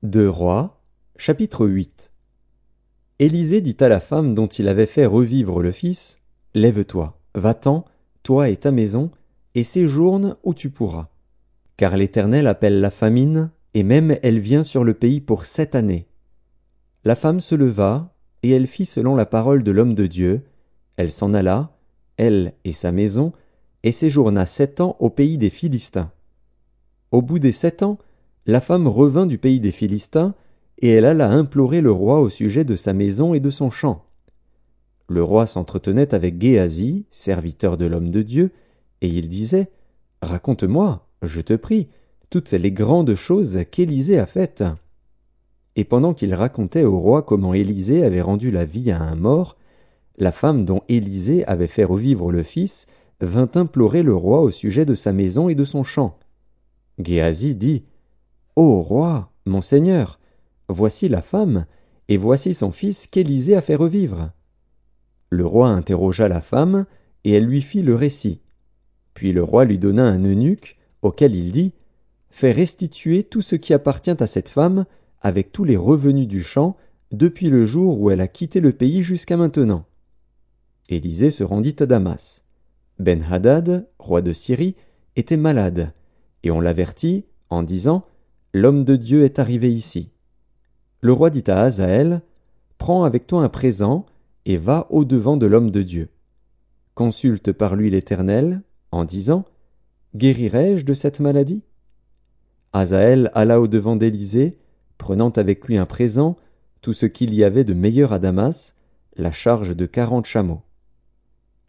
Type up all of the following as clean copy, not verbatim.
Deux Rois, chapitre 8. Élisée dit à la femme dont il avait fait revivre le fils, « Lève-toi, va-t'en, toi et ta maison, et séjourne où tu pourras. Car l'Éternel appelle la famine, et même elle vient sur le pays pour 7 années. » La femme se leva, et elle fit selon la parole de l'homme de Dieu. Elle s'en alla, elle et sa maison, et séjourna 7 ans au pays des Philistins. Au bout des 7 ans, la femme revint du pays des Philistins, et elle alla implorer le roi au sujet de sa maison et de son champ. Le roi s'entretenait avec Géasi, serviteur de l'homme de Dieu, et il disait « Raconte-moi, je te prie, toutes les grandes choses qu'Élisée a faites. » Et pendant qu'il racontait au roi comment Élisée avait rendu la vie à un mort, la femme dont Élisée avait fait revivre le fils vint implorer le roi au sujet de sa maison et de son champ. Géasi dit « Ô roi, mon seigneur, voici la femme, et voici son fils qu'Élisée a fait revivre. » Le roi interrogea la femme, et elle lui fit le récit. Puis le roi lui donna un eunuque, auquel il dit « Fais restituer tout ce qui appartient à cette femme, avec tous les revenus du champ, depuis le jour où elle a quitté le pays jusqu'à maintenant. » Élisée se rendit à Damas. Ben-Hadad, roi de Syrie, était malade, et on l'avertit en disant « L'homme de Dieu est arrivé ici. » Le roi dit à Hazaël « Prends avec toi un présent, et va au-devant de l'homme de Dieu. Consulte par lui l'Éternel, en disant « Guérirai-je de cette maladie ?» Hazaël alla au-devant d'Élisée, prenant avec lui un présent, tout ce qu'il y avait de meilleur à Damas, la charge de 40 chameaux.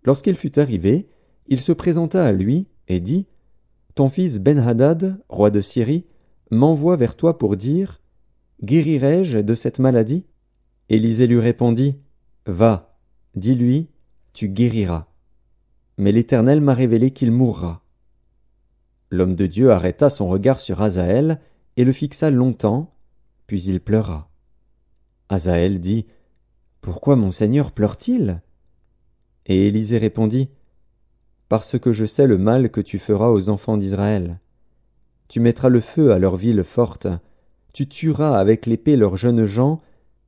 Lorsqu'il fut arrivé, il se présenta à lui et dit « Ton fils Ben-Hadad, roi de Syrie, m'envoie vers toi pour dire « Guérirai-je de cette maladie ?» Élisée lui répondit « Va, dis-lui, tu guériras. Mais l'Éternel m'a révélé qu'il mourra. » L'homme de Dieu arrêta son regard sur Hazaël et le fixa longtemps, puis il pleura. Hazaël dit « Pourquoi mon Seigneur pleure-t-il » Et Élisée répondit « Parce que je sais le mal que tu feras aux enfants d'Israël. Tu mettras le feu à leurs villes fortes, tu tueras avec l'épée leurs jeunes gens,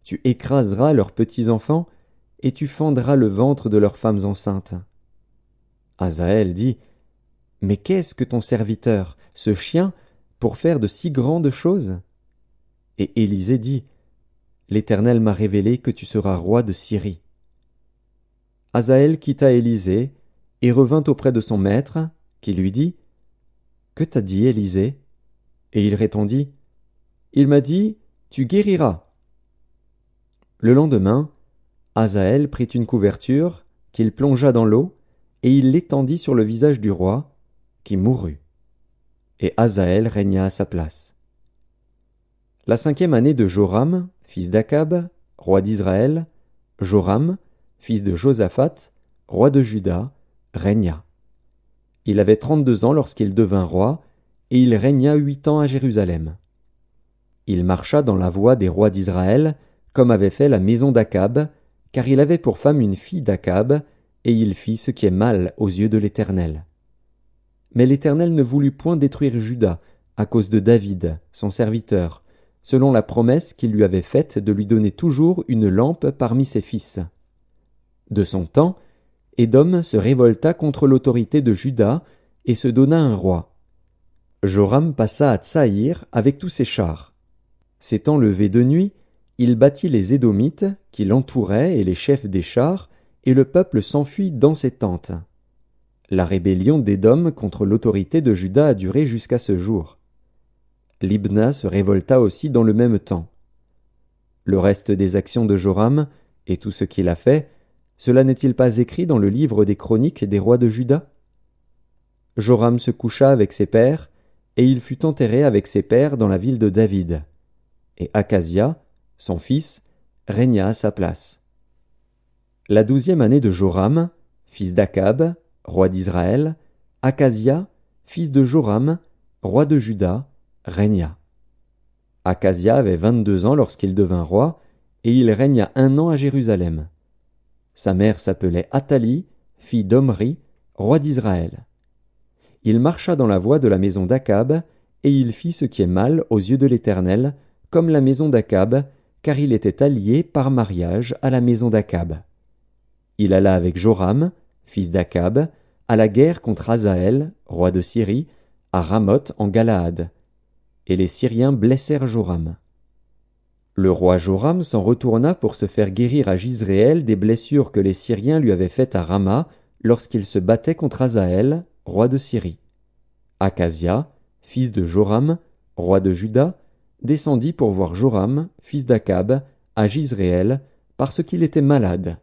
tu écraseras leurs petits-enfants, et tu fendras le ventre de leurs femmes enceintes. » Hazaël dit « Mais qu'est-ce que ton serviteur, ce chien, pour faire de si grandes choses ?» Et Élisée dit « L'Éternel m'a révélé que tu seras roi de Syrie. » Hazaël quitta Élisée et revint auprès de son maître, qui lui dit « Que t'a dit Élisée ?» Et il répondit « Il m'a dit « Tu guériras. » Le lendemain, Hazaël prit une couverture, qu'il plongea dans l'eau, et il l'étendit sur le visage du roi, qui mourut. Et Hazaël régna à sa place. La 5e année de Joram, fils d'Akab, roi d'Israël, Joram, fils de Josaphat, roi de Juda, régna. Il avait 32 ans lorsqu'il devint roi, et il régna 8 ans à Jérusalem. Il marcha dans la voie des rois d'Israël, comme avait fait la maison d'Akab, car il avait pour femme une fille d'Akab, et il fit ce qui est mal aux yeux de l'Éternel. Mais l'Éternel ne voulut point détruire Juda, à cause de David, son serviteur, selon la promesse qu'il lui avait faite de lui donner toujours une lampe parmi ses fils. De son temps, Édom se révolta contre l'autorité de Juda et se donna un roi. Joram passa à Tsaïr avec tous ses chars. S'étant levé de nuit, il battit les Édomites qui l'entouraient et les chefs des chars, et le peuple s'enfuit dans ses tentes. La rébellion d'Édom contre l'autorité de Juda a duré jusqu'à ce jour. Libna se révolta aussi dans le même temps. Le reste des actions de Joram et tout ce qu'il a fait, cela n'est-il pas écrit dans le livre des chroniques des rois de Juda? Joram se coucha avec ses pères, et il fut enterré avec ses pères dans la ville de David. Et Akazia, son fils, régna à sa place. La 12e année de Joram, fils d'Akab, roi d'Israël, Akazia, fils de Joram, roi de Juda, régna. Akazia avait 22 ans lorsqu'il devint roi, et il régna 1 an à Jérusalem. Sa mère s'appelait Athalie, fille d'Omri, roi d'Israël. Il marcha dans la voie de la maison d'Akab, et il fit ce qui est mal aux yeux de l'Éternel, comme la maison d'Akab, car il était allié par mariage à la maison d'Akab. Il alla avec Joram, fils d'Akab, à la guerre contre Hazaël, roi de Syrie, à Ramoth en Galaad. Et les Syriens blessèrent Joram. Le roi Joram s'en retourna pour se faire guérir à Jizréel des blessures que les Syriens lui avaient faites à Rama lorsqu'il se battait contre Hazaël, roi de Syrie. Akazia, fils de Joram, roi de Juda, descendit pour voir Joram, fils d'Akab, à Jizréel, parce qu'il était malade.